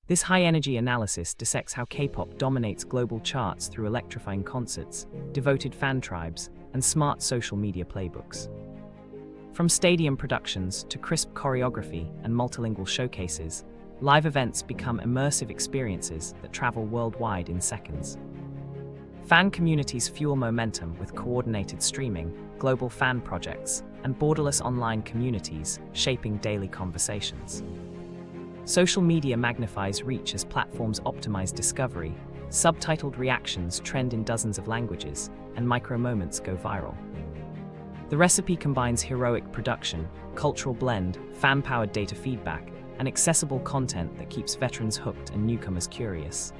This high-energy analysis dissects how K-pop dominates global charts through electrifying concerts, devoted fan tribes, and smart social media playbooks. From stadium productions to crisp choreography and multilingual showcases, live events become immersive experiences that travel worldwide in seconds. Fan communities fuel momentum with coordinated streaming, global fan projects, and borderless online communities shaping daily conversations. Social media magnifies reach as platforms optimize discovery, subtitled reactions trend in dozens of languages, and micro-moments go viral. The recipe combines heroic production, cultural blend, fan-powered data feedback, and accessible content that keeps veterans hooked and newcomers curious.